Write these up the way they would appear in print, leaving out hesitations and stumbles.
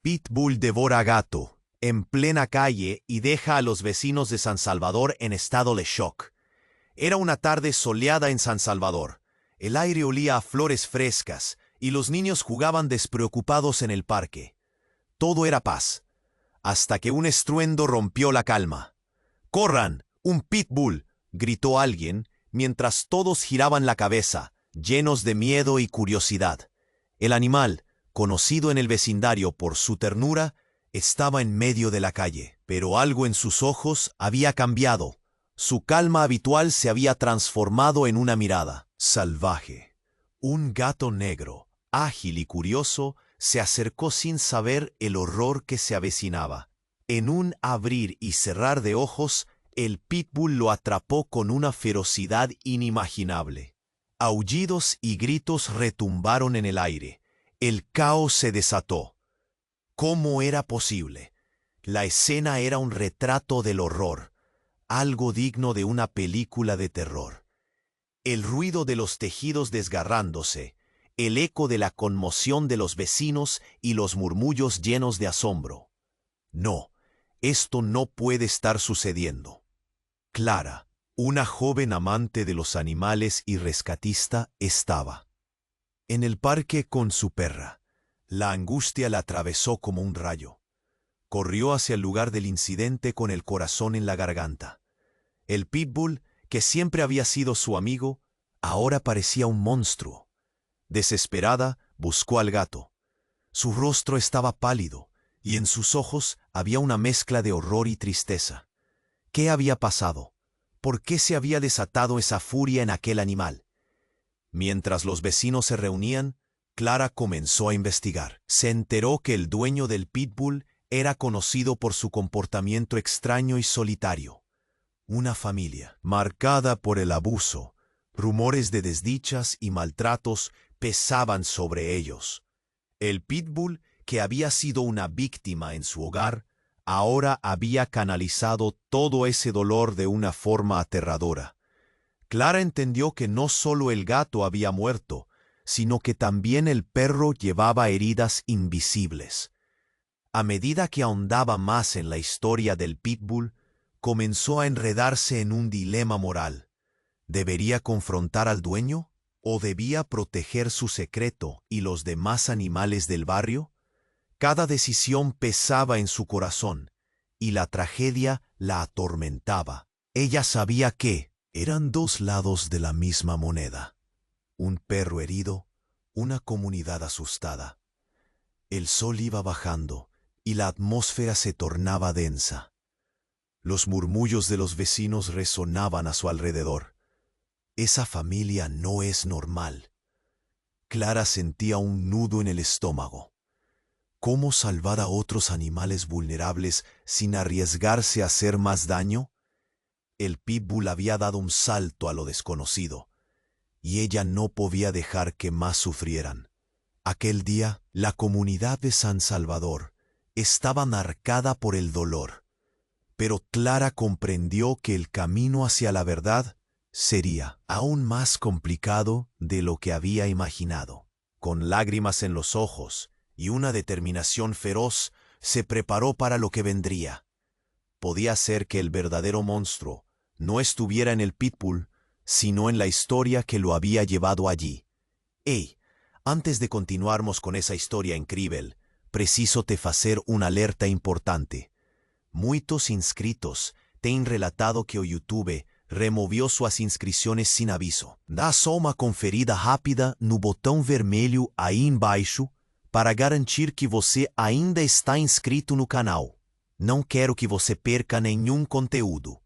Pitbull devora gato en plena calle y deja a los vecinos de San Salvador en estado de shock. Era una tarde soleada en San Salvador. El aire olía a flores frescas y los niños jugaban despreocupados en el parque. Todo era paz, hasta que un estruendo rompió la calma. ¡Corran! ¡Un pitbull!, gritó alguien, mientras todos giraban la cabeza, llenos de miedo y curiosidad. El animal, conocido en el vecindario por su ternura, estaba en medio de la calle, pero algo en sus ojos había cambiado. Su calma habitual se había transformado en una mirada salvaje. Un gato negro, ágil y curioso, se acercó sin saber el horror que se avecinaba. En un abrir y cerrar de ojos, el pitbull lo atrapó con una ferocidad inimaginable. Aullidos y gritos retumbaron en el aire. El caos se desató. ¿Cómo era posible? La escena era un retrato del horror, algo digno de una película de terror. El ruido de los tejidos desgarrándose, el eco de la conmoción de los vecinos y los murmullos llenos de asombro. No, esto no puede estar sucediendo. Clara, una joven amante de los animales y rescatista, estaba en el parque con su perra. La angustia la atravesó como un rayo. Corrió hacia el lugar del incidente con el corazón en la garganta. El pitbull, que siempre había sido su amigo, ahora parecía un monstruo. Desesperada, buscó al gato. Su rostro estaba pálido, y en sus ojos había una mezcla de horror y tristeza. ¿Qué había pasado? ¿Por qué se había desatado esa furia en aquel animal? Mientras los vecinos se reunían, Clara comenzó a investigar. Se enteró que el dueño del pitbull era conocido por su comportamiento extraño y solitario. Una familia marcada por el abuso, rumores de desdichas y maltratos pesaban sobre ellos. El pitbull, que había sido una víctima en su hogar, ahora había canalizado todo ese dolor de una forma aterradora. Clara entendió que no solo el gato había muerto, sino que también el perro llevaba heridas invisibles. A medida que ahondaba más en la historia del pitbull, comenzó a enredarse en un dilema moral. ¿Debería confrontar al dueño o debía proteger su secreto y los demás animales del barrio? Cada decisión pesaba en su corazón, y la tragedia la atormentaba. Ella sabía que eran dos lados de la misma moneda. Un perro herido, una comunidad asustada. El sol iba bajando, y la atmósfera se tornaba densa. Los murmullos de los vecinos resonaban a su alrededor. Esa familia no es normal. Clara sentía un nudo en el estómago. ¿Cómo salvar a otros animales vulnerables sin arriesgarse a hacer más daño? El pitbull había dado un salto a lo desconocido, y ella no podía dejar que más sufrieran. Aquel día, la comunidad de San Salvador estaba marcada por el dolor, pero Clara comprendió que el camino hacia la verdad sería aún más complicado de lo que había imaginado. Con lágrimas en los ojos y una determinación feroz, se preparó para lo que vendría. Podía ser que el verdadero monstruo no estuviera en el pitbull, sino en la historia que lo había llevado allí. Hey, antes de continuarmos con esa historia increíble, preciso te fazer una alerta importante. Muitos inscritos têm relatado que o YouTube removió suas inscrições sin aviso. Dá só uma conferida rápida no botão vermelho aí embaixo para garantir que você ainda está inscrito no canal. Não quero que você perca nenhum conteúdo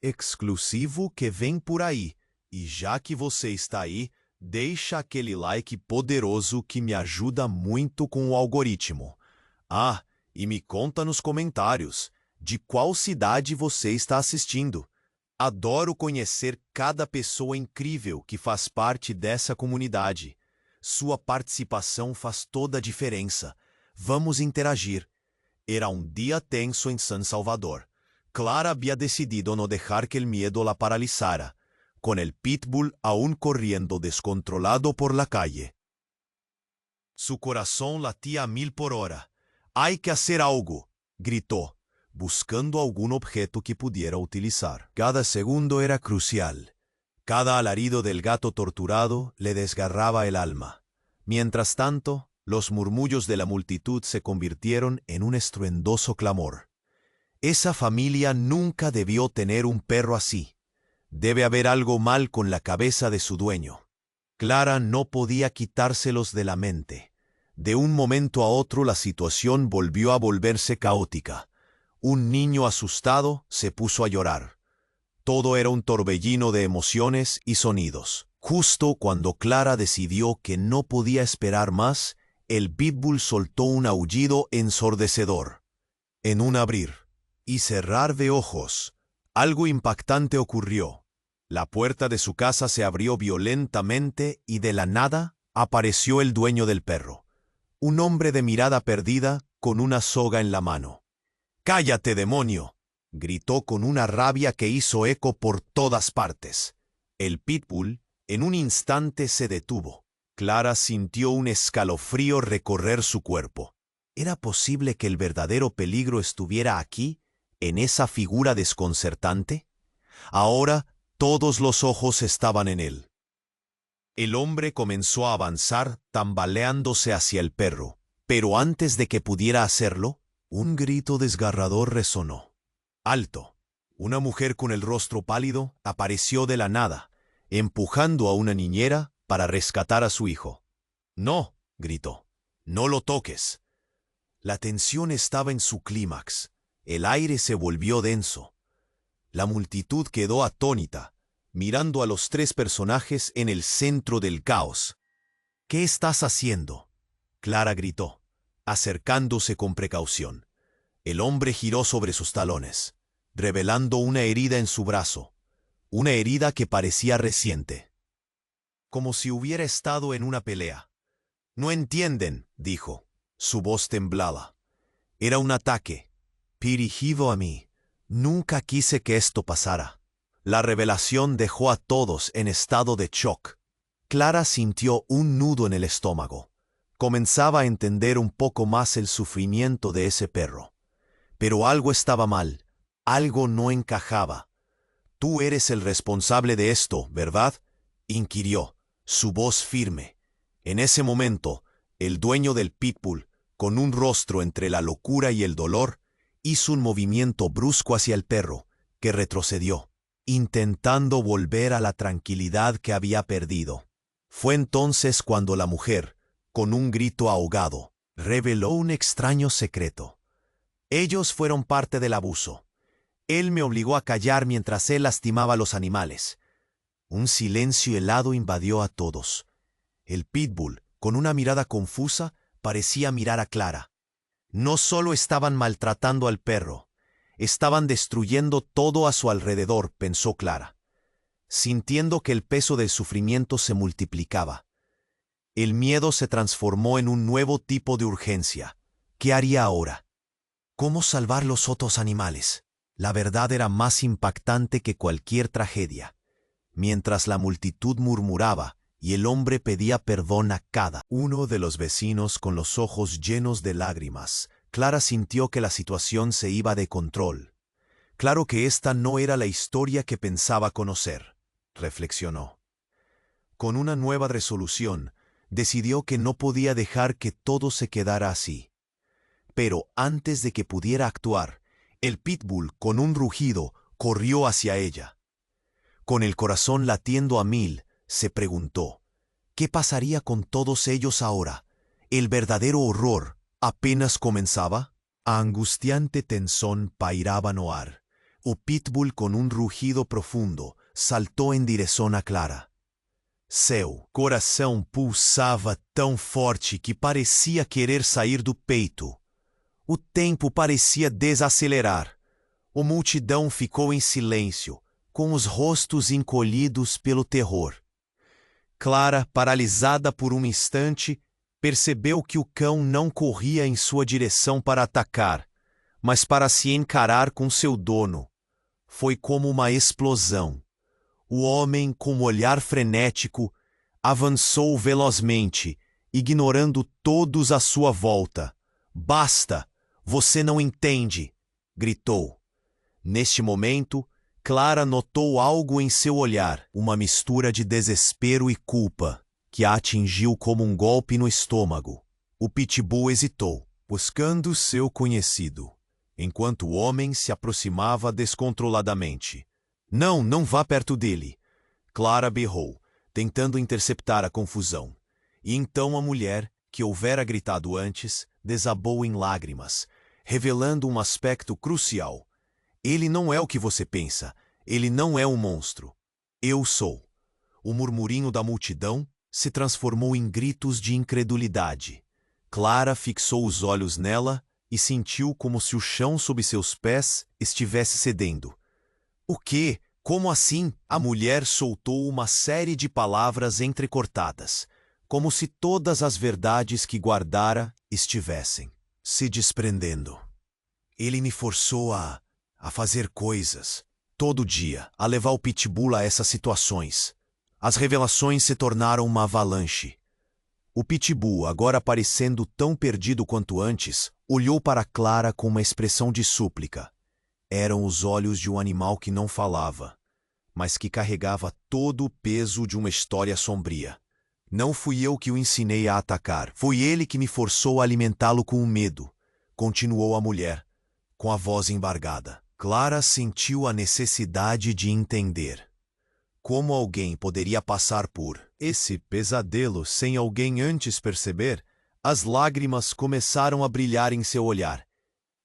exclusivo que vem por aí. E já que você está aí, deixa aquele like poderoso que me ajuda muito com o algoritmo. Ah, e me conta nos comentários de qual cidade você está assistindo. Adoro conhecer cada pessoa incrível que faz parte dessa comunidade. Sua participação faz toda a diferença. Vamos interagir. Era um dia tenso em San Salvador. Clara había decidido no dejar que el miedo la paralizara, con el pitbull aún corriendo descontrolado por la calle. Su corazón latía a 1000 por hora. Hay que hacer algo, gritó, buscando algún objeto que pudiera utilizar. Cada segundo era crucial. Cada alarido del gato torturado le desgarraba el alma. Mientras tanto, los murmullos de la multitud se convirtieron en un estruendoso clamor. Esa familia nunca debió tener un perro así. Debe haber algo mal con la cabeza de su dueño. Clara no podía quitárselos de la mente. De un momento a otro la situación volvió a volverse caótica. Un niño asustado se puso a llorar. Todo era un torbellino de emociones y sonidos. Justo cuando Clara decidió que no podía esperar más, el pitbull soltó un aullido ensordecedor. En un abrir y cerrar de ojos, algo impactante ocurrió. La puerta de su casa se abrió violentamente y de la nada apareció el dueño del perro. Un hombre de mirada perdida con una soga en la mano. «¡Cállate, demonio!», gritó con una rabia que hizo eco por todas partes. El pitbull en un instante se detuvo. Clara sintió un escalofrío recorrer su cuerpo. ¿Era posible que el verdadero peligro estuviera aquí, en esa figura desconcertante? Ahora todos los ojos estaban en él. El hombre comenzó a avanzar, tambaleándose hacia el perro, pero antes de que pudiera hacerlo, un grito desgarrador resonó. ¡Alto! Una mujer con el rostro pálido apareció de la nada, empujando a una niñera para rescatar a su hijo. «No», gritó, «no lo toques». La tensión estaba en su clímax. El aire se volvió denso. La multitud quedó atónita, mirando a los tres personajes en el centro del caos. «¿Qué estás haciendo?», Clara gritó, acercándose con precaución. El hombre giró sobre sus talones, revelando una herida en su brazo, una herida que parecía reciente, como si hubiera estado en una pelea. «No entienden», dijo. Su voz temblaba. «Era un ataque, dirigido a mí. Nunca quise que esto pasara». La revelación dejó a todos en estado de shock. Clara sintió un nudo en el estómago. Comenzaba a entender un poco más el sufrimiento de ese perro. Pero algo estaba mal. Algo no encajaba. «Tú eres el responsable de esto, ¿verdad?», inquirió, su voz firme. En ese momento, el dueño del pitbull, con un rostro entre la locura y el dolor, hizo un movimiento brusco hacia el perro, que retrocedió, intentando volver a la tranquilidad que había perdido. Fue entonces cuando la mujer, con un grito ahogado, reveló un extraño secreto. «Ellos fueron parte del abuso. Él me obligó a callar mientras él lastimaba a los animales». Un silencio helado invadió a todos. El pitbull, con una mirada confusa, parecía mirar a Clara. No solo estaban maltratando al perro, estaban destruyendo todo a su alrededor, pensó Clara, sintiendo que el peso del sufrimiento se multiplicaba. El miedo se transformó en un nuevo tipo de urgencia. ¿Qué haría ahora? ¿Cómo salvar los otros animales? La verdad era más impactante que cualquier tragedia. Mientras la multitud murmuraba y el hombre pedía perdón a cada uno de los vecinos con los ojos llenos de lágrimas, Clara sintió que la situación se iba de control. Claro que esta no era la historia que pensaba conocer, reflexionó. Con una nueva resolución, decidió que no podía dejar que todo se quedara así. Pero antes de que pudiera actuar, el pitbull, con un rugido, corrió hacia ella. Con el corazón latiendo a mil, se preguntó, ¿qué pasaría con todos ellos ahora? ¿El verdadero horror apenas comenzaba? A angustiante tensión pairaba no ar. O pitbull, con un rugido profundo, saltó en dirección a Clara. Seu coração pulsava tão forte que parecia querer sair do peito. O tempo parecia desacelerar. A multidão ficou em silêncio, com os rostos encolhidos pelo terror. Clara, paralisada por um instante, percebeu que o cão não corria em sua direção para atacar, mas para se encarar com seu dono. Foi como uma explosão. O homem, com um olhar frenético, avançou velozmente, ignorando todos à sua volta. «Basta!», Você não entende! Gritou. Neste momento, Clara notou algo em seu olhar, uma mistura de desespero e culpa, que a atingiu como um golpe no estômago. O pitbull hesitou, buscando seu conhecido, enquanto o homem se aproximava descontroladamente. Não, não vá perto dele! Clara berrou, tentando interceptar a confusão. E então a mulher, que houvera gritado antes, desabou em lágrimas, revelando um aspecto crucial. Ele não é o que você pensa. Ele não é um monstro. Eu sou. O murmurinho da multidão se transformou em gritos de incredulidade. Clara fixou os olhos nela e sentiu como se o chão sob seus pés estivesse cedendo. O quê? Como assim? A mulher soltou uma série de palavras entrecortadas, como se todas as verdades que guardara estivessem se desprendendo. Ele me forçou a fazer coisas, todo dia, a levar o pitbull a essas situações. As revelações se tornaram uma avalanche. O pitbull, agora parecendo tão perdido quanto antes, olhou para Clara com uma expressão de súplica. Eram os olhos de um animal que não falava, mas que carregava todo o peso de uma história sombria. Não fui eu que o ensinei a atacar, foi ele que me forçou a alimentá-lo com o medo, continuou a mulher, com a voz embargada. Clara sentiu a necessidade de entender. Como alguém poderia passar por esse pesadelo sem alguém antes perceber? As lágrimas começaram a brilhar em seu olhar.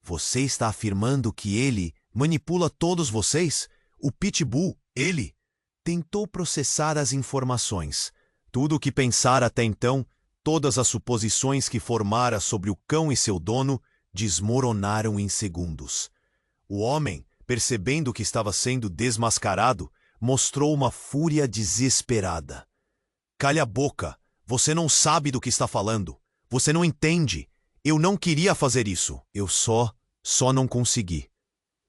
Você está afirmando que ele manipula todos vocês? O pitbull, ele? Tentou processar as informações. Tudo o que pensara até então, todas as suposições que formara sobre o cão e seu dono, desmoronaram em segundos. O homem, percebendo que estava sendo desmascarado, mostrou uma fúria desesperada. Calha a boca! Você não sabe do que está falando. Você não entende. Eu não queria fazer isso. Eu só não consegui.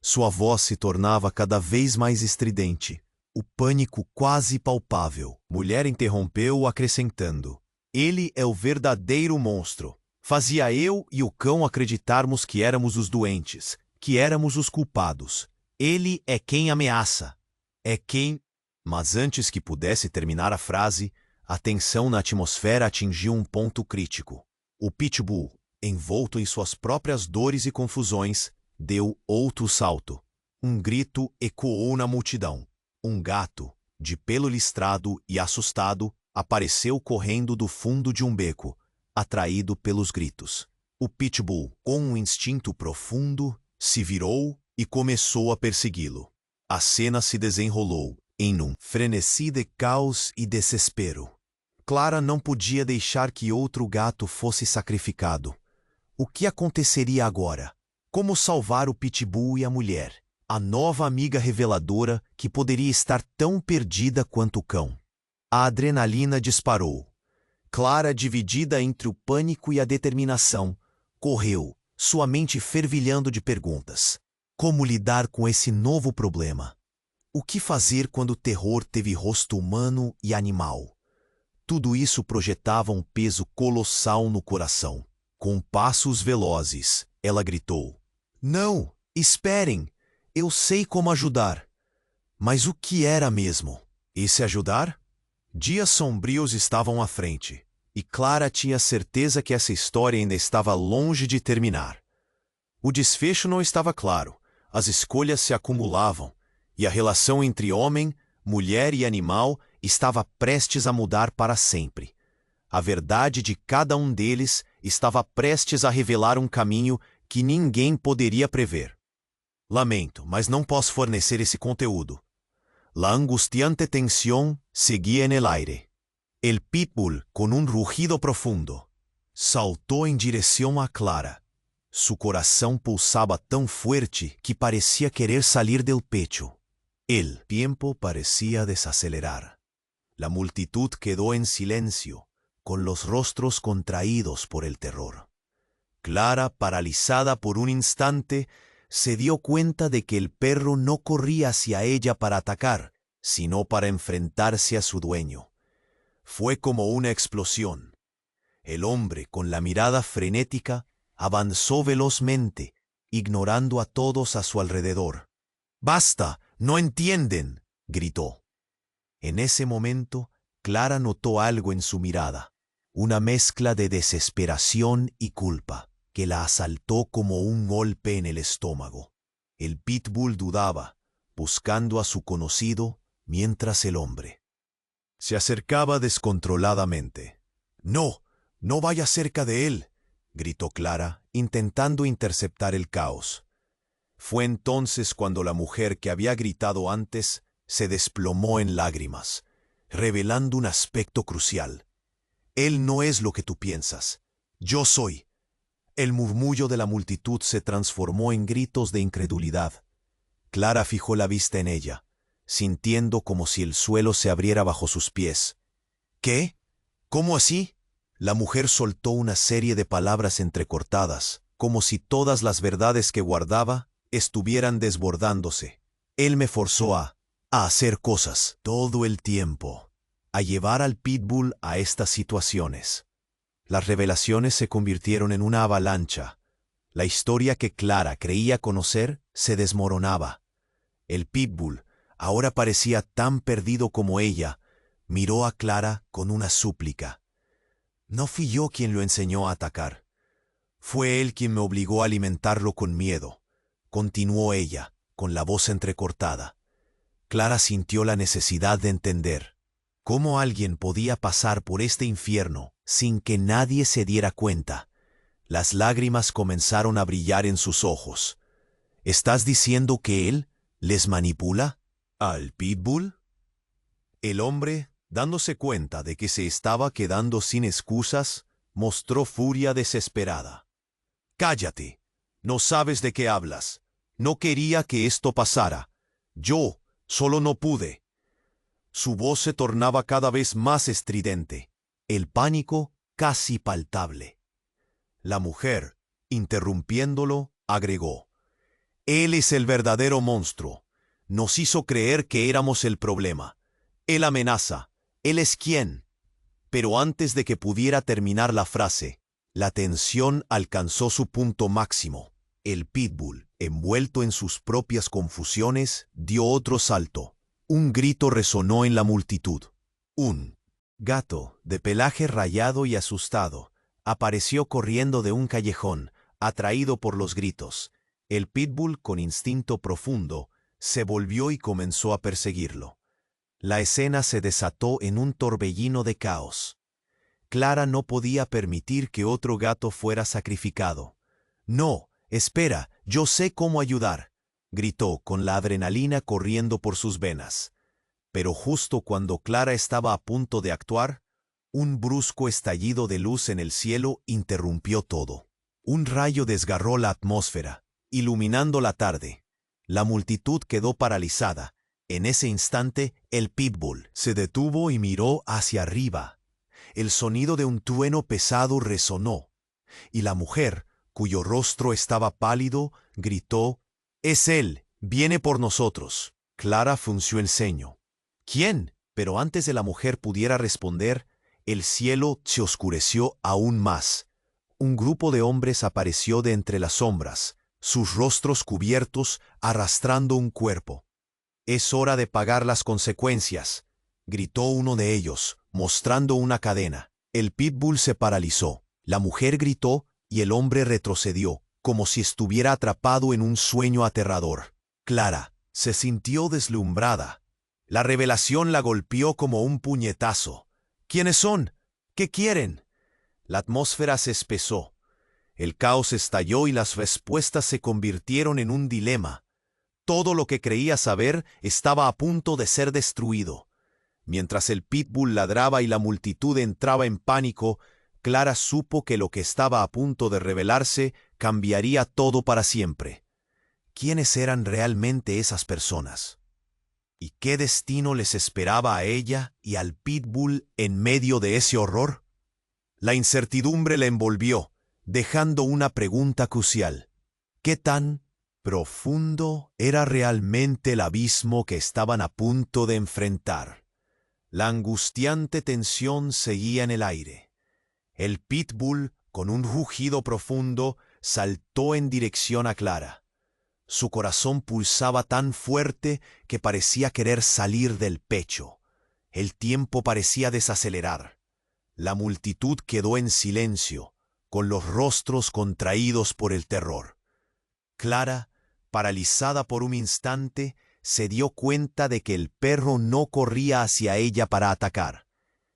Sua voz se tornava cada vez mais estridente. O pânico quase palpável. Mulher interrompeu, acrescentando. Ele é o verdadeiro monstro. Fazia eu e o cão acreditarmos que éramos os doentes, que éramos os culpados. Ele é quem ameaça. É quem... Mas antes que pudesse terminar a frase, a tensão na atmosfera atingiu um ponto crítico. O pitbull, envolto em suas próprias dores e confusões, deu outro salto. Um grito ecoou na multidão. Um gato, de pelo listrado e assustado, apareceu correndo do fundo de um beco, atraído pelos gritos. O pitbull, com um instinto profundo, se virou e começou a persegui-lo. A cena se desenrolou em um frenesi de caos e desespero. Clara não podia deixar que outro gato fosse sacrificado. O que aconteceria agora? Como salvar o pitbull e a mulher? A nova amiga reveladora que poderia estar tão perdida quanto o cão. A adrenalina disparou. Clara, dividida entre o pânico e a determinação, correu, sua mente fervilhando de perguntas. Como lidar com esse novo problema? O que fazer quando o terror teve rosto humano e animal? Tudo isso projetava um peso colossal no coração. Com passos velozes, ela gritou. Não, esperem! Eu sei como ajudar. Mas o que era mesmo? Esse ajudar? Dias sombrios estavam à frente, e Clara tinha certeza que essa história ainda estava longe de terminar. O desfecho não estava claro, as escolhas se acumulavam, e a relação entre homem, mulher e animal estava prestes a mudar para sempre. A verdade de cada um deles estava prestes a revelar um caminho que ninguém poderia prever. Lamento, mas não posso fornecer esse conteúdo. La angustiante tensión seguía en el aire. El pitbull, con un rugido profundo, saltó en dirección a Clara. Su corazón pulsaba tan fuerte que parecía querer salir del pecho. El tiempo parecía desacelerar. La multitud quedó en silencio, con los rostros contraídos por el terror. Clara, paralizada por un instante, se dio cuenta de que el perro no corría hacia ella para atacar, sino para enfrentarse a su dueño. Fue como una explosión. El hombre, con la mirada frenética, Avanzó velozmente, ignorando a todos a su alrededor. ¡Basta! ¡No entienden!, gritó. En ese momento, Clara notó algo en su mirada, una mezcla de desesperación y culpa, que la asaltó como un golpe en el estómago. El pitbull dudaba, buscando a su conocido, mientras el hombre se acercaba descontroladamente. «¡No! ¡No vaya cerca de él!», gritó Clara, intentando interceptar el caos. Fue entonces cuando la mujer que había gritado antes se desplomó en lágrimas, revelando un aspecto crucial. «Él no es lo que tú piensas. Yo soy». El murmullo de la multitud se transformó en gritos de incredulidad. Clara fijó la vista en ella, sintiendo como si el suelo se abriera bajo sus pies. «¿Qué? ¿Cómo así?». La mujer soltó una serie de palabras entrecortadas, como si todas las verdades que guardaba estuvieran desbordándose. «Él me forzó a hacer cosas todo el tiempo, a llevar al pitbull a estas situaciones». Las revelaciones se convirtieron en una avalancha. La historia que Clara creía conocer se desmoronaba. El pitbull, ahora parecía tan perdido como ella, miró a Clara con una súplica. «No fui yo quien lo enseñó a atacar. Fue él quien me obligó a alimentarlo con miedo», continuó ella, con la voz entrecortada. Clara sintió la necesidad de entender cómo alguien podía pasar por este infierno sin que nadie se diera cuenta. Las lágrimas comenzaron a brillar en sus ojos. «¿Estás diciendo que él les manipula? ¿Al pitbull?». El hombre, dándose cuenta de que se estaba quedando sin excusas, mostró furia desesperada. «Cállate. No sabes de qué hablas. No quería que esto pasara. Yo solo no pude». Su voz se tornaba cada vez más estridente, el pánico casi palpable. La mujer, interrumpiéndolo, agregó: «Él es el verdadero monstruo. Nos hizo creer que éramos el problema. Él amenaza. Él es quien». Pero antes de que pudiera terminar la frase, la tensión alcanzó su punto máximo. El pitbull, envuelto en sus propias confusiones, dio otro salto. Un grito resonó en la multitud. Un gato, de pelaje rayado y asustado, apareció corriendo de un callejón, atraído por los gritos. El pitbull, con instinto profundo, se volvió y comenzó a perseguirlo. La escena se desató en un torbellino de caos. Clara no podía permitir que otro gato fuera sacrificado. «No, espera, yo sé cómo ayudar», gritó con la adrenalina corriendo por sus venas. Pero justo cuando Clara estaba a punto de actuar, un brusco estallido de luz en el cielo interrumpió todo. Un rayo desgarró la atmósfera, iluminando la tarde. La multitud quedó paralizada. En ese instante, el pitbull se detuvo y miró hacia arriba. El sonido de un trueno pesado resonó, y la mujer, cuyo rostro estaba pálido, gritó: «Es él, viene por nosotros». Clara frunció el ceño. «¿Quién?». Pero antes de la mujer pudiera responder, el cielo se oscureció aún más. Un grupo de hombres apareció de entre las sombras, sus rostros cubiertos, arrastrando un cuerpo. «Es hora de pagar las consecuencias», gritó uno de ellos, mostrando una cadena. El pitbull se paralizó, la mujer gritó y el hombre retrocedió, como si estuviera atrapado en un sueño aterrador. Clara se sintió deslumbrada. La revelación la golpeó como un puñetazo. «¿Quiénes son? ¿Qué quieren?». La atmósfera se espesó. El caos estalló y las respuestas se convirtieron en un dilema. Todo lo que creía saber estaba a punto de ser destruido. Mientras el pitbull ladraba y la multitud entraba en pánico, Clara supo que lo que estaba a punto de revelarse cambiaría todo para siempre. ¿Quiénes eran realmente esas personas? ¿Y qué destino les esperaba a ella y al pitbull en medio de ese horror? La incertidumbre la envolvió, dejando una pregunta crucial. ¿Qué tan profundo era realmente el abismo que estaban a punto de enfrentar? La angustiante tensión seguía en el aire. El pitbull, con un rugido profundo, saltó en dirección a Clara. Su corazón pulsaba tan fuerte que parecía querer salir del pecho. El tiempo parecía desacelerar. La multitud quedó en silencio, con los rostros contraídos por el terror. Clara, paralizada por un instante, se dio cuenta de que el perro no corría hacia ella para atacar,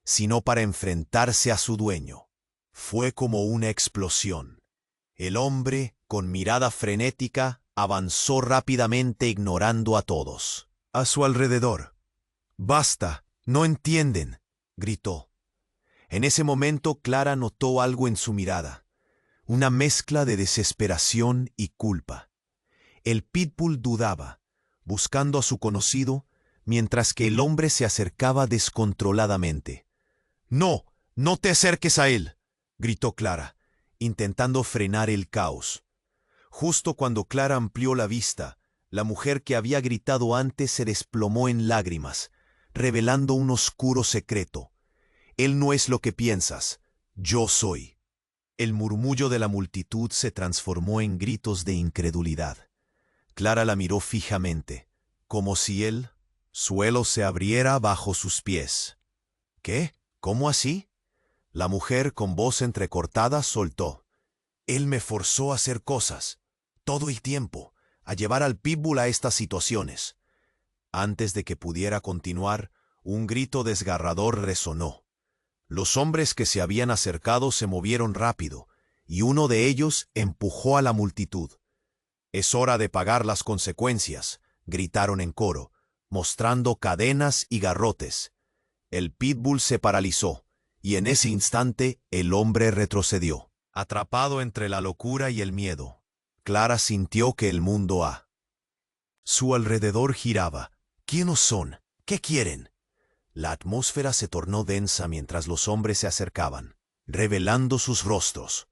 sino para enfrentarse a su dueño. Fue como una explosión. El hombre, con mirada frenética, avanzó rápidamente ignorando a todos a su alrededor. «¡Basta! ¡No entienden!», gritó. En ese momento Clara notó algo en su mirada, una mezcla de desesperación y culpa. El pitbull dudaba, buscando a su conocido, mientras que el hombre se acercaba descontroladamente. «¡No! ¡No te acerques a él!», gritó Clara, intentando frenar el caos. Justo cuando Clara amplió la vista, la mujer que había gritado antes se desplomó en lágrimas, revelando un oscuro secreto. «Él no es lo que piensas, yo soy». El murmullo de la multitud se transformó en gritos de incredulidad. Clara la miró fijamente, como si el suelo se abriera bajo sus pies. «¿Qué? ¿Cómo así?». La mujer, con voz entrecortada, soltó. «Él me forzó a hacer cosas, todo el tiempo, a llevar al pitbull a estas situaciones». Antes de que pudiera continuar, un grito desgarrador resonó. Los hombres que se habían acercado se movieron rápido, y uno de ellos empujó a la multitud. «Es hora de pagar las consecuencias», gritaron en coro, mostrando cadenas y garrotes. El pitbull se paralizó, y en ese instante el hombre retrocedió, atrapado entre la locura y el miedo. Clara sintió que el mundo a su alrededor giraba. «¿Quiénes son? ¿Qué quieren?». La atmósfera se tornó densa mientras los hombres se acercaban, revelando sus rostros.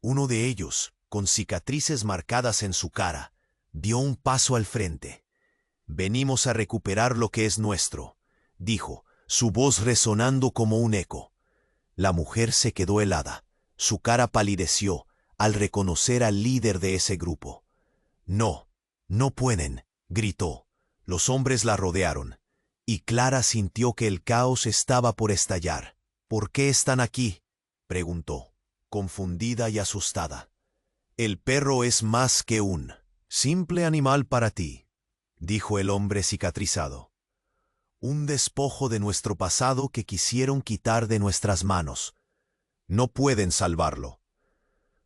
Uno de ellos, con cicatrices marcadas en su cara, dio un paso al frente. «Venimos a recuperar lo que es nuestro», dijo, su voz resonando como un eco. La mujer se quedó helada. Su cara palideció al reconocer al líder de ese grupo. «No, no pueden», gritó. Los hombres la rodearon, y Clara sintió que el caos estaba por estallar. «¿Por qué están aquí?», preguntó, confundida y asustada. «El perro es más que un simple animal para ti», dijo el hombre cicatrizado. «Un despojo de nuestro pasado que quisieron quitar de nuestras manos. No pueden salvarlo».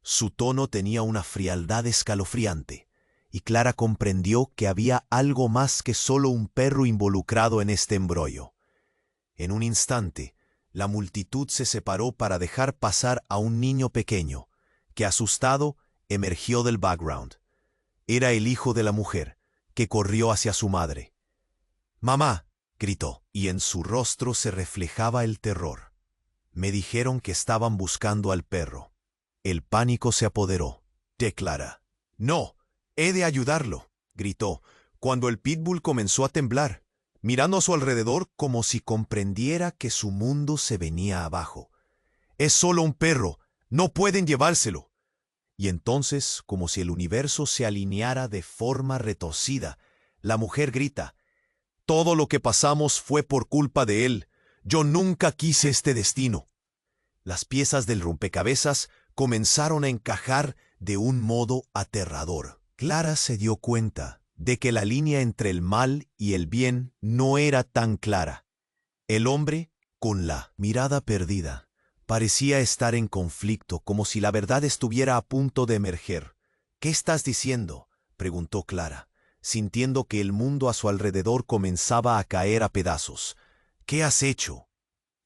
Su tono tenía una frialdad escalofriante, y Clara comprendió que había algo más que solo un perro involucrado en este embrollo. En un instante, la multitud se separó para dejar pasar a un niño pequeño, que asustado emergió del background. Era el hijo de la mujer, que corrió hacia su madre. «¡Mamá!», gritó, y en su rostro se reflejaba el terror. «Me dijeron que estaban buscando al perro». El pánico se apoderó de Clara. «¡No! He de ayudarlo», gritó, cuando el pitbull comenzó a temblar, mirando a su alrededor como si comprendiera que su mundo se venía abajo. «Es solo un perro, no pueden llevárselo». Y entonces, como si el universo se alineara de forma retorcida, la mujer grita: «Todo lo que pasamos fue por culpa de él. Yo nunca quise este destino». Las piezas del rompecabezas comenzaron a encajar de un modo aterrador. Clara se dio cuenta de que la línea entre el mal y el bien no era tan clara. El hombre, con la mirada perdida, parecía estar en conflicto, como si la verdad estuviera a punto de emerger. «¿Qué estás diciendo?», preguntó Clara, sintiendo que el mundo a su alrededor comenzaba a caer a pedazos. «¿Qué has hecho?».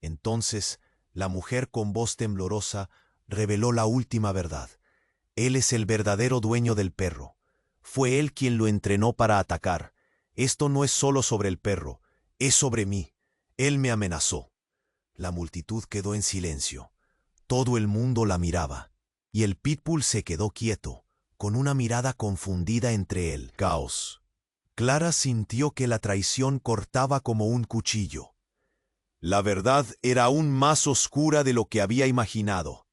Entonces, la mujer con voz temblorosa reveló la última verdad. «Él es el verdadero dueño del perro. Fue él quien lo entrenó para atacar. Esto no es solo sobre el perro, es sobre mí. Él me amenazó». La multitud quedó en silencio. Todo el mundo la miraba, y el pitbull se quedó quieto, con una mirada confundida entre el caos. Clara sintió que la traición cortaba como un cuchillo. La verdad era aún más oscura de lo que había imaginado.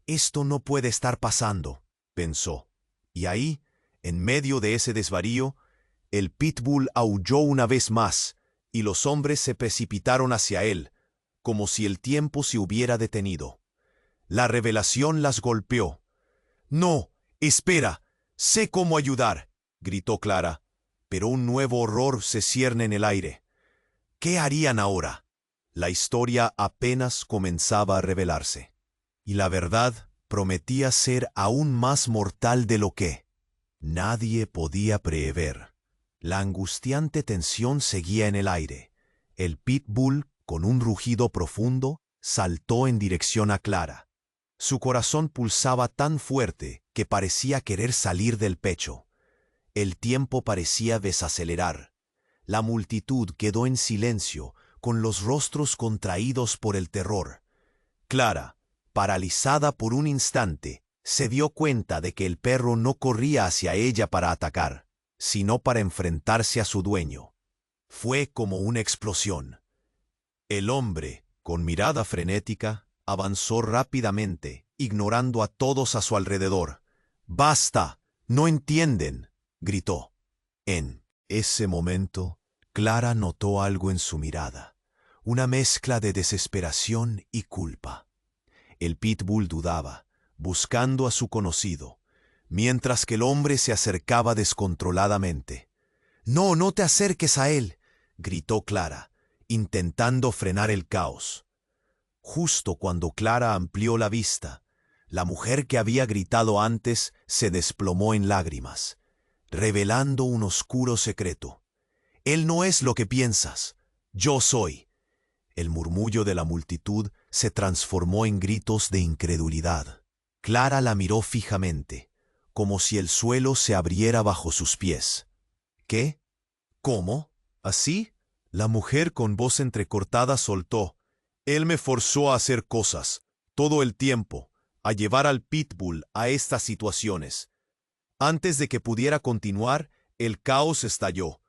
«Esto no puede estar pasando», pensó. Y ahí, en medio de ese desvarío, el pitbull aulló una vez más, y los hombres se precipitaron hacia él, como si el tiempo se hubiera detenido. La revelación las golpeó. «No, espera, sé cómo ayudar», gritó Clara, pero un nuevo horror se cierne en el aire. ¿Qué harían ahora? La historia apenas comenzaba a revelarse, y la verdad prometía ser aún más mortal de lo que nadie podía prever. La angustiante tensión seguía en el aire. El pitbull, con un rugido profundo, saltó en dirección a Clara. Su corazón pulsaba tan fuerte que parecía querer salir del pecho. El tiempo parecía desacelerar. La multitud quedó en silencio, con los rostros contraídos por el terror. Clara, paralizada por un instante, se dio cuenta de que el perro no corría hacia ella para atacar, sino para enfrentarse a su dueño. Fue como una explosión. El hombre, con mirada frenética, avanzó rápidamente, ignorando a todos a su alrededor. «¡Basta! ¡No entienden!», gritó. En ese momento, Clara notó algo en su mirada, una mezcla de desesperación y culpa. El pitbull dudaba, buscando a su conocido, mientras que el hombre se acercaba descontroladamente. «¡No, no te acerques a él!», gritó Clara, intentando frenar el caos. Justo cuando Clara amplió la vista, la mujer que había gritado antes se desplomó en lágrimas, revelando un oscuro secreto. «Él no es lo que piensas. Yo soy». El murmullo de la multitud se transformó en gritos de incredulidad. Clara la miró fijamente, como si el suelo se abriera bajo sus pies. «¿Qué? ¿Cómo? ¿Así?», la mujer con voz entrecortada soltó. «Él me forzó a hacer cosas, todo el tiempo, a llevar al pitbull a estas situaciones». Antes de que pudiera continuar, el caos estalló.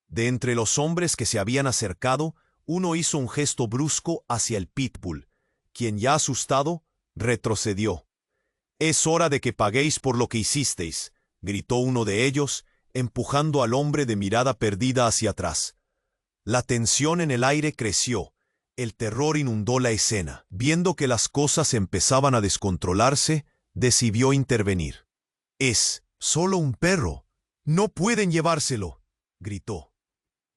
De entre los hombres que se habían acercado, uno hizo un gesto brusco hacia el pitbull, quien ya asustado, retrocedió. «Es hora de que paguéis por lo que hicisteis», gritó uno de ellos, empujando al hombre de mirada perdida hacia atrás. La tensión en el aire creció. El terror inundó la escena. Viendo que las cosas empezaban a descontrolarse, decidió intervenir. «Es solo un perro. No pueden llevárselo», gritó.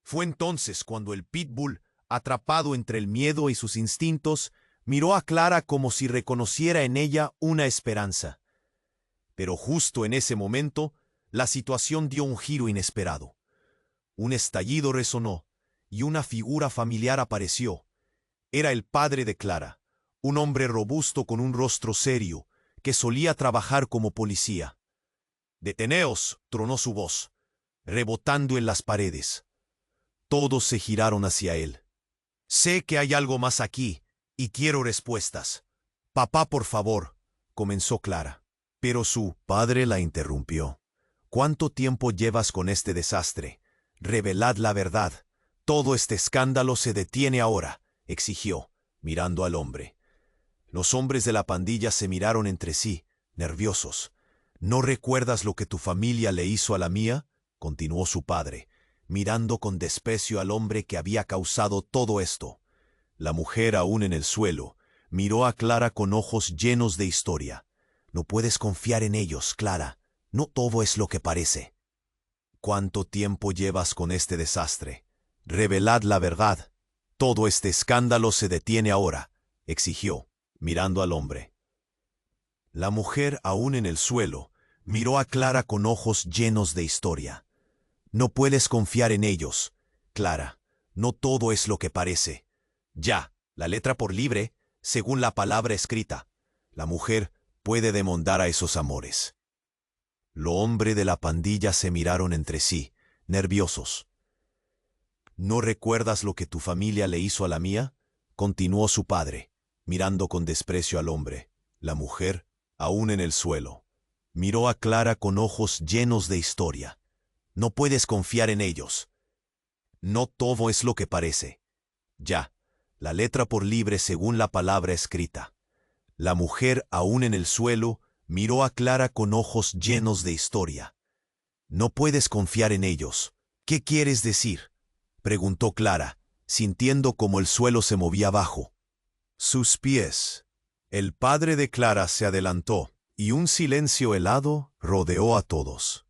Fue entonces cuando el pitbull, atrapado entre el miedo y sus instintos, miró a Clara como si reconociera en ella una esperanza. Pero justo en ese momento, la situación dio un giro inesperado. Un estallido resonó, y una figura familiar apareció. Era el padre de Clara, un hombre robusto con un rostro serio, que solía trabajar como policía. «¡Deteneos!», tronó su voz, rebotando en las paredes. Todos se giraron hacia él. «Sé que hay algo más aquí, y quiero respuestas». «Papá, por favor», comenzó Clara. Pero su padre la interrumpió. «¿Cuánto tiempo llevas con este desastre? Revelad la verdad. Todo este escándalo se detiene ahora», exigió, mirando al hombre. Los hombres de la pandilla se miraron entre sí, nerviosos. «¿No recuerdas lo que tu familia le hizo a la mía?», continuó su padre, mirando con desprecio al hombre que había causado todo esto. La mujer, aún en el suelo, miró a Clara con ojos llenos de historia. «No puedes confiar en ellos, Clara. No todo es lo que parece». «¿Cuánto tiempo llevas con este desastre? Revelad la verdad. Todo este escándalo se detiene ahora», exigió, mirando al hombre. La mujer, aún en el suelo, miró a Clara con ojos llenos de historia. «No puedes confiar en ellos, Clara. No todo es lo que parece. Ya, la letra por libre, según la palabra escrita. La mujer puede demandar a esos amores». Los hombres de la pandilla se miraron entre sí, nerviosos. «¿No recuerdas lo que tu familia le hizo a la mía?», continuó su padre, mirando con desprecio al hombre. La mujer, aún en el suelo, miró a Clara con ojos llenos de historia. «No puedes confiar en ellos. No todo es lo que parece. Ya, la letra por libre según la palabra escrita». La mujer, aún en el suelo, Miró a Clara con ojos llenos de historia. «No puedes confiar en ellos. ¿Qué quieres decir?», preguntó Clara, sintiendo como el suelo se movía abajo. Sus pies. El padre de Clara se adelantó, y un silencio helado rodeó a todos.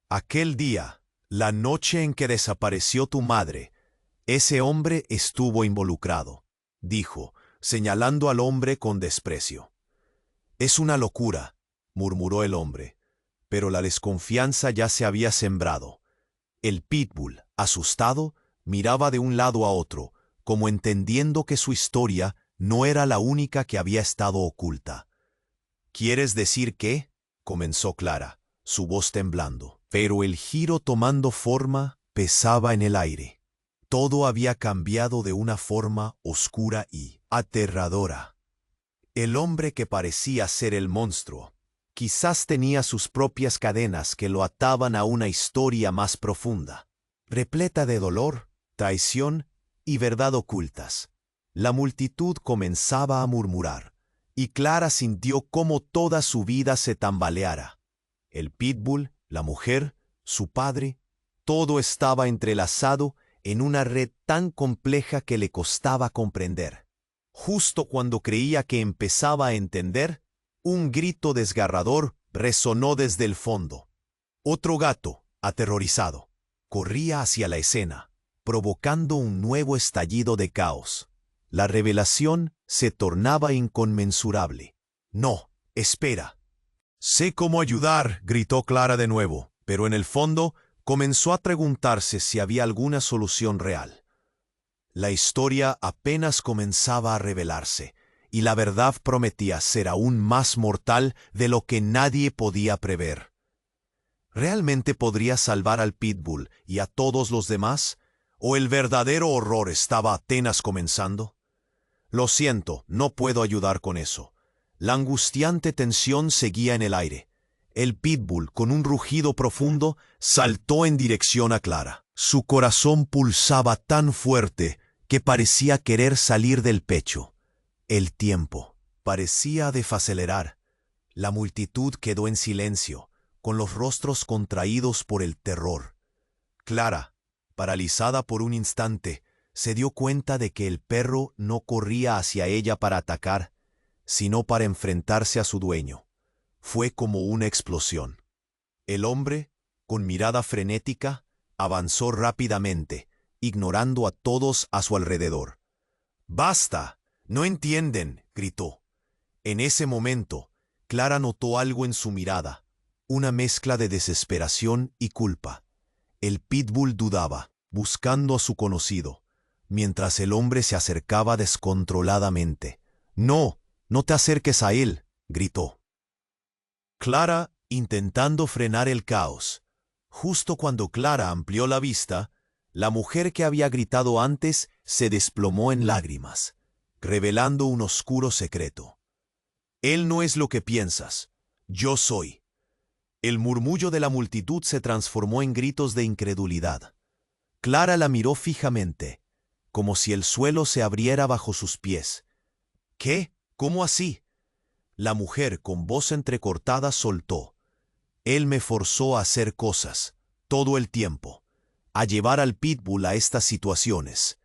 «Aquel día, la noche en que desapareció tu madre, ese hombre estuvo involucrado», dijo, señalando al hombre con desprecio. «Es una locura», murmuró el hombre, pero la desconfianza ya se había sembrado. El pitbull, asustado, miraba de un lado a otro, como entendiendo que su historia no era la única que había estado oculta. «¿Quieres decir qué?», comenzó Clara, su voz temblando, pero el giro tomando forma pesaba en el aire. Todo había cambiado de una forma oscura y aterradora. El hombre que parecía ser el monstruo, quizás tenía sus propias cadenas que lo ataban a una historia más profunda, repleta de dolor, traición y verdad ocultas. La multitud comenzaba a murmurar, y Clara sintió cómo toda su vida se tambaleara. El pitbull, la mujer, su padre, todo estaba entrelazado en una red tan compleja que le costaba comprender. Justo cuando creía que empezaba a entender, un grito desgarrador resonó desde el fondo. Otro gato, aterrorizado, corría hacia la escena, provocando un nuevo estallido de caos. La revelación se tornaba inconmensurable. «No, espera». «Sé cómo ayudar», gritó Clara de nuevo, pero en el fondo comenzó a preguntarse si había alguna solución real. La historia apenas comenzaba a revelarse, y la verdad prometía ser aún más mortal de lo que nadie podía prever. ¿Realmente podría salvar al pitbull y a todos los demás? ¿O el verdadero horror estaba apenas comenzando? «Lo siento, no puedo ayudar con eso». La angustiante tensión seguía en el aire. El pitbull, con un rugido profundo, saltó en dirección a Clara. Su corazón pulsaba tan fuerte que parecía querer salir del pecho. El tiempo parecía desacelerar. La multitud quedó en silencio, con los rostros contraídos por el terror. Clara, paralizada por un instante, se dio cuenta de que el perro no corría hacia ella para atacar, sino para enfrentarse a su dueño. Fue como una explosión. El hombre, con mirada frenética, avanzó rápidamente, ignorando a todos a su alrededor. «¡Basta! ¡No entienden!», gritó. En ese momento, Clara notó algo en su mirada, una mezcla de desesperación y culpa. El pitbull dudaba, buscando a su conocido, mientras el hombre se acercaba descontroladamente. «¡No! ¡No te acerques a él!», gritó. Clara, intentando frenar el caos. Justo cuando Clara amplió la vista, la mujer que había gritado antes se desplomó en lágrimas, revelando un oscuro secreto. «Él no es lo que piensas. Yo soy». El murmullo de la multitud se transformó en gritos de incredulidad. Clara la miró fijamente, como si el suelo se abriera bajo sus pies. «¿Qué? ¿Cómo así?». La mujer, con voz entrecortada, soltó. «Él me forzó a hacer cosas, todo el tiempo, a llevar al pitbull a estas situaciones».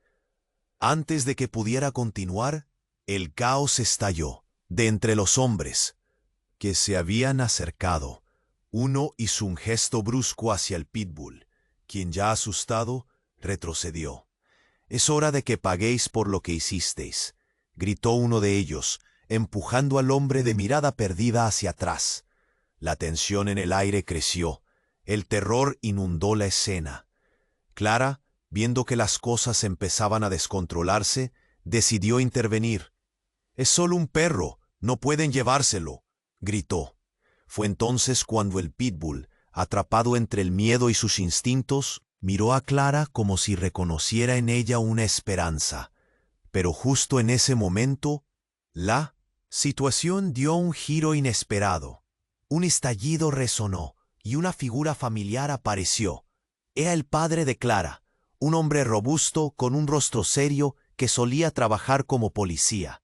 Antes de que pudiera continuar, el caos estalló. De entre los hombres que se habían acercado, uno hizo un gesto brusco hacia el pitbull, quien ya asustado retrocedió. «Es hora de que paguéis por lo que hicisteis», gritó uno de ellos, empujando al hombre de mirada perdida hacia atrás. La tensión en el aire creció. El terror inundó la escena. Clara, viendo que las cosas empezaban a descontrolarse, decidió intervenir. «Es solo un perro, no pueden llevárselo», gritó. Fue entonces cuando el pitbull, atrapado entre el miedo y sus instintos, miró a Clara como si reconociera en ella una esperanza. Pero justo en ese momento, la situación dio un giro inesperado. Un estallido resonó y una figura familiar apareció. Era el padre de Clara, un hombre robusto con un rostro serio que solía trabajar como policía.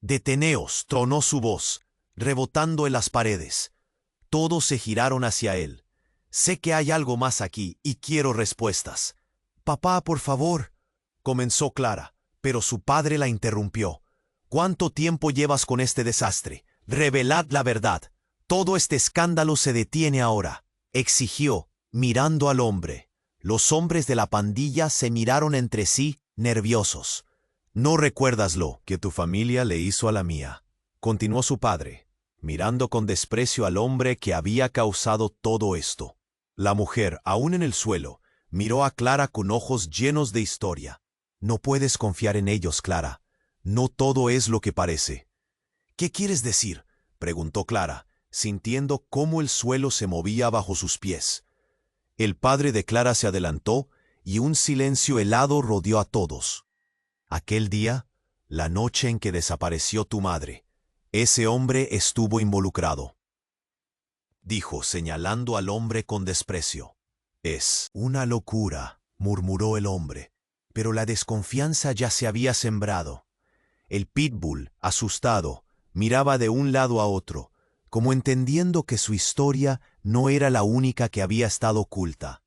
«Deteneos», tronó su voz. rebotando en las paredes. Todos se giraron hacia él. Sé que hay algo más aquí y quiero respuestas. Papá, por favor, comenzó Clara, pero su padre la interrumpió. ¿Cuánto tiempo llevas con este desastre? Revelad la verdad. Todo este escándalo se detiene ahora, exigió, mirando al hombre. Los hombres de la pandilla se miraron entre sí, nerviosos. No recuerdas lo que tu familia le hizo a la mía, continuó su padre, mirando con desprecio al hombre que había causado todo esto. La mujer, aún en el suelo, miró a Clara con ojos llenos de historia. No puedes confiar en ellos, Clara. No todo es lo que parece. ¿Qué quieres decir?, preguntó Clara, sintiendo cómo el suelo se movía bajo sus pies. El padre de Clara se adelantó y un silencio helado rodeó a todos. Aquel día, la noche en que desapareció tu madre, ese hombre estuvo involucrado, dijo, señalando al hombre con desprecio. Es una locura, murmuró el hombre, pero la desconfianza ya se había sembrado. El pitbull, asustado, miraba de un lado a otro, como entendiendo que su historia no era la única que había estado oculta.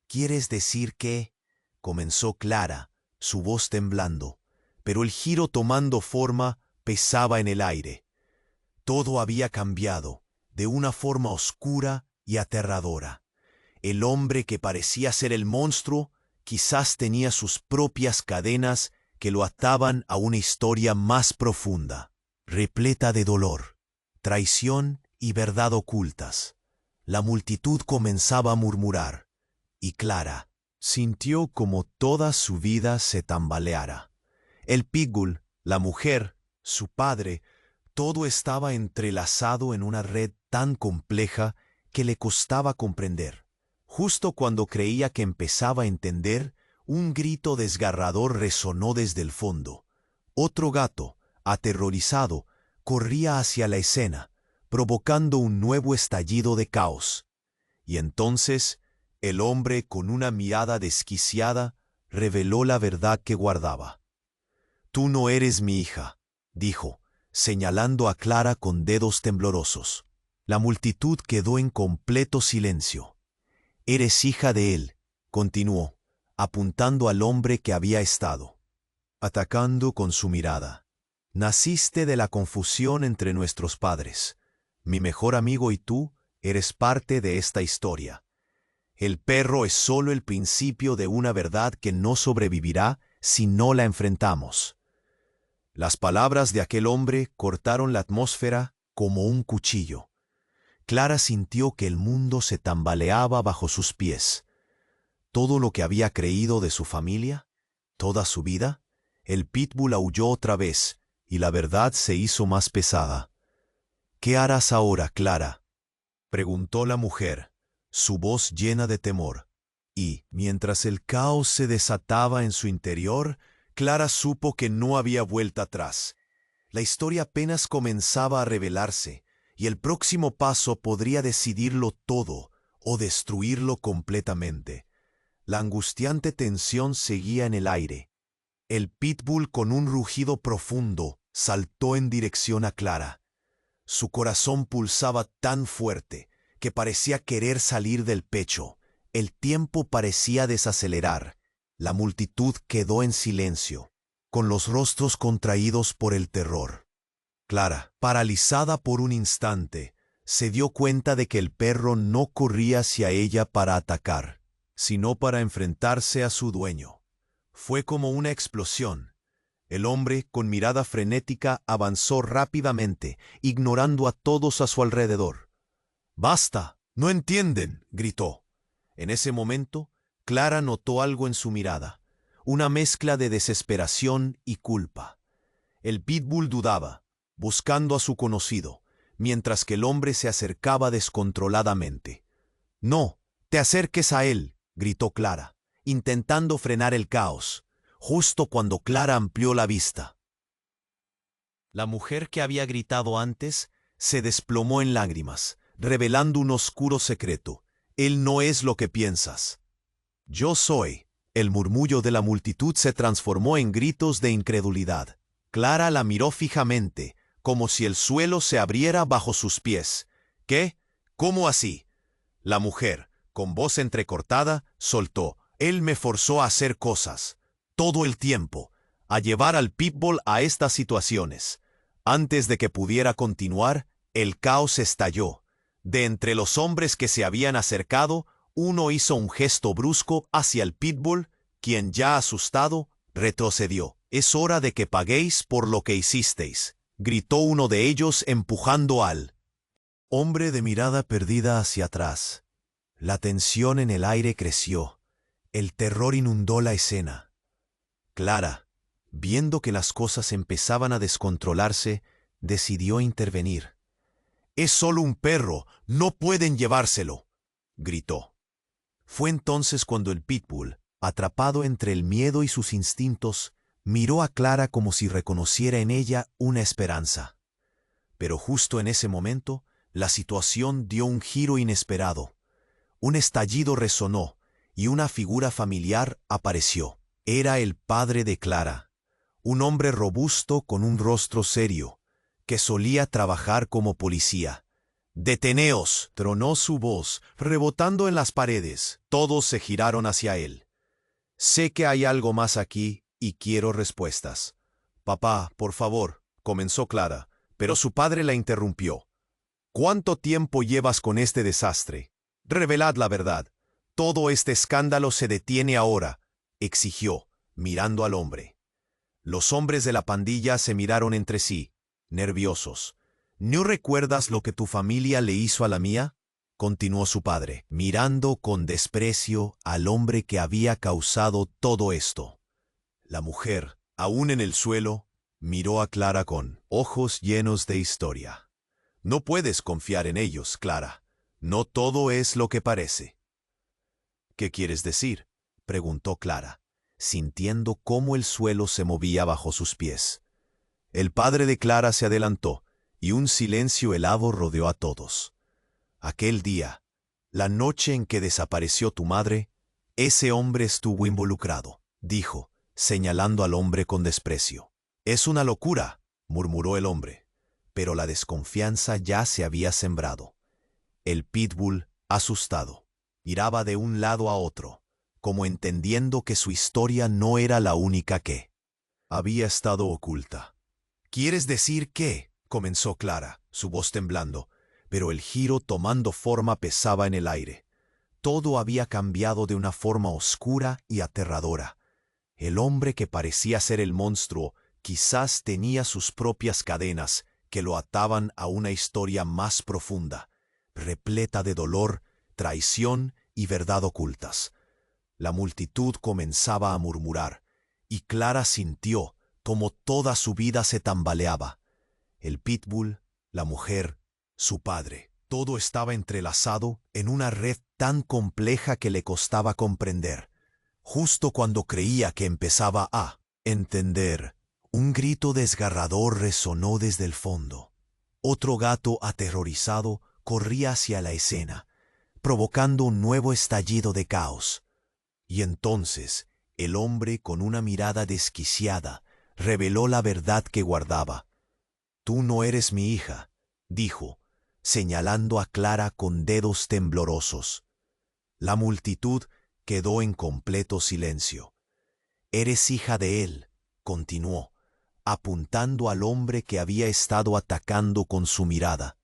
¿Quieres decir que...? Comenzó Clara, su voz temblando, pero el giro tomando forma pesaba en el aire. Todo había cambiado, de una forma oscura y aterradora. El hombre que parecía ser el monstruo quizás tenía sus propias cadenas que lo ataban a una historia más profunda, repleta de dolor, traición y verdad ocultas. La multitud comenzaba a murmurar, y Clara sintió como toda su vida se tambaleara. El pitbull, la mujer, su padre, todo estaba entrelazado en una red tan compleja que le costaba comprender. Justo cuando creía que empezaba a entender, un grito desgarrador resonó desde el fondo. Otro gato, aterrorizado, corría hacia la escena, provocando un nuevo estallido de caos. Y entonces, el hombre, con una mirada desquiciada, reveló la verdad que guardaba. «Tú no eres mi hija», dijo, señalando a Clara con dedos temblorosos. La multitud quedó en completo silencio. «Eres hija de él», continuó, apuntando al hombre que había estado atacando con su mirada. «Naciste de la confusión entre nuestros padres. Mi mejor amigo y tú eres parte de esta historia. El perro es solo el principio de una verdad que no sobrevivirá si no la enfrentamos». Las palabras de aquel hombre cortaron la atmósfera como un cuchillo. Clara sintió que el mundo se tambaleaba bajo sus pies. Todo lo que había creído de su familia, toda su vida, el pitbull aulló otra vez y la verdad se hizo más pesada. «¿Qué harás ahora, Clara?», preguntó la mujer, su voz llena de temor. Y, mientras el caos se desataba en su interior, Clara supo que no había vuelta atrás. La historia apenas comenzaba a revelarse, y el próximo paso podría decidirlo todo o destruirlo completamente. La angustiante tensión seguía en el aire. El pitbull, con un rugido profundo, saltó en dirección a Clara. Su corazón pulsaba tan fuerte que parecía querer salir del pecho. El tiempo parecía desacelerar. La multitud quedó en silencio, con los rostros contraídos por el terror. Clara, paralizada por un instante, se dio cuenta de que el perro no corría hacia ella para atacar, sino para enfrentarse a su dueño. Fue como una explosión. El hombre, con mirada frenética, avanzó rápidamente, ignorando a todos a su alrededor. «¡Basta! ¡No entienden!», gritó. En ese momento, Clara notó algo en su mirada, una mezcla de desesperación y culpa. El pitbull dudaba, buscando a su conocido, mientras que el hombre se acercaba descontroladamente. «No, te acerques a él», gritó Clara, intentando frenar el caos, justo cuando Clara amplió la vista. La mujer que había gritado antes se desplomó en lágrimas, revelando un oscuro secreto. «Él no es lo que piensas». «Yo soy». El murmullo de la multitud se transformó en gritos de incredulidad. Clara la miró fijamente, como si el suelo se abriera bajo sus pies. ¿Qué? ¿Cómo así? La mujer, con voz entrecortada, soltó. Él me forzó a hacer cosas, todo el tiempo, a llevar al pitbull a estas situaciones. Antes de que pudiera continuar, el caos estalló. De entre los hombres que se habían acercado, uno hizo un gesto brusco hacia el pitbull, quien ya asustado, retrocedió. «Es hora de que paguéis por lo que hicisteis», gritó uno de ellos empujando al hombre de mirada perdida hacia atrás. La tensión en el aire creció. El terror inundó la escena. Clara, viendo que las cosas empezaban a descontrolarse, decidió intervenir. «Es solo un perro, no pueden llevárselo», gritó. Fue entonces cuando el pitbull, atrapado entre el miedo y sus instintos, miró a Clara como si reconociera en ella una esperanza. Pero justo en ese momento, la situación dio un giro inesperado. Un estallido resonó y una figura familiar apareció. Era el padre de Clara, un hombre robusto con un rostro serio, que solía trabajar como policía. «¡Deteneos!», tronó su voz, rebotando en las paredes. Todos se giraron hacia él. «Sé que hay algo más aquí y quiero respuestas». «Papá, por favor», comenzó Clara, pero su padre la interrumpió. «¿Cuánto tiempo llevas con este desastre? Revelad la verdad. Todo este escándalo se detiene ahora», exigió, mirando al hombre. Los hombres de la pandilla se miraron entre sí, nerviosos. «¿No recuerdas lo que tu familia le hizo a la mía?», continuó su padre, mirando con desprecio al hombre que había causado todo esto. La mujer, aún en el suelo, miró a Clara con ojos llenos de historia. «No puedes confiar en ellos, Clara. No todo es lo que parece». «¿Qué quieres decir?», preguntó Clara, sintiendo cómo el suelo se movía bajo sus pies. El padre de Clara se adelantó, y un silencio helado rodeó a todos. «Aquel día, la noche en que desapareció tu madre, ese hombre estuvo involucrado», dijo, señalando al hombre con desprecio. «Es una locura», murmuró el hombre, pero la desconfianza ya se había sembrado. El pitbull, asustado, miraba de un lado a otro, como entendiendo que su historia no era la única que había estado oculta. «¿Quieres decir qué?», comenzó Clara, su voz temblando, pero el giro tomando forma pesaba en el aire. Todo había cambiado de una forma oscura y aterradora. El hombre que parecía ser el monstruo quizás tenía sus propias cadenas que lo ataban a una historia más profunda, repleta de dolor, traición y verdad ocultas. La multitud comenzaba a murmurar, y Clara sintió como toda su vida se tambaleaba. El pitbull, la mujer, su padre, todo estaba entrelazado en una red tan compleja que le costaba comprender. Justo cuando creía que empezaba a entender, un grito desgarrador resonó desde el fondo. Otro gato aterrorizado corría hacia la escena, provocando un nuevo estallido de caos. Y entonces, el hombre, con una mirada desquiciada, reveló la verdad que guardaba. «Tú no eres mi hija», dijo, señalando a Clara con dedos temblorosos. La multitud quedó en completo silencio. «Eres hija de él», continuó, apuntando al hombre que había estado atacando con su mirada.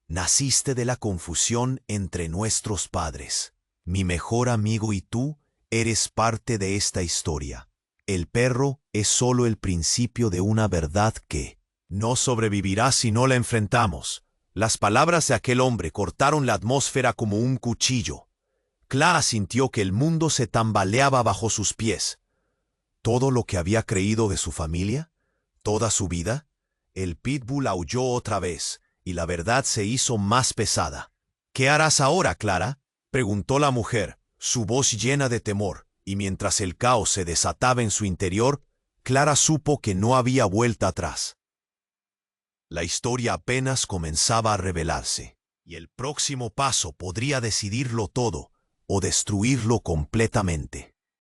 «Naciste de la confusión entre nuestros padres. Mi mejor amigo y tú eres parte de esta historia. El perro es solo el principio de una verdad que no sobrevivirá si no la enfrentamos». Las palabras de aquel hombre cortaron la atmósfera como un cuchillo. Clara sintió que el mundo se tambaleaba bajo sus pies. ¿Todo lo que había creído de su familia? ¿Toda su vida? El pitbull aulló otra vez, y la verdad se hizo más pesada. «¿Qué harás ahora, Clara?», preguntó la mujer, su voz llena de temor, y mientras el caos se desataba en su interior, Clara supo que no había vuelta atrás. La historia apenas comenzaba a revelarse, y el próximo paso podría decidirlo todo o destruirlo completamente.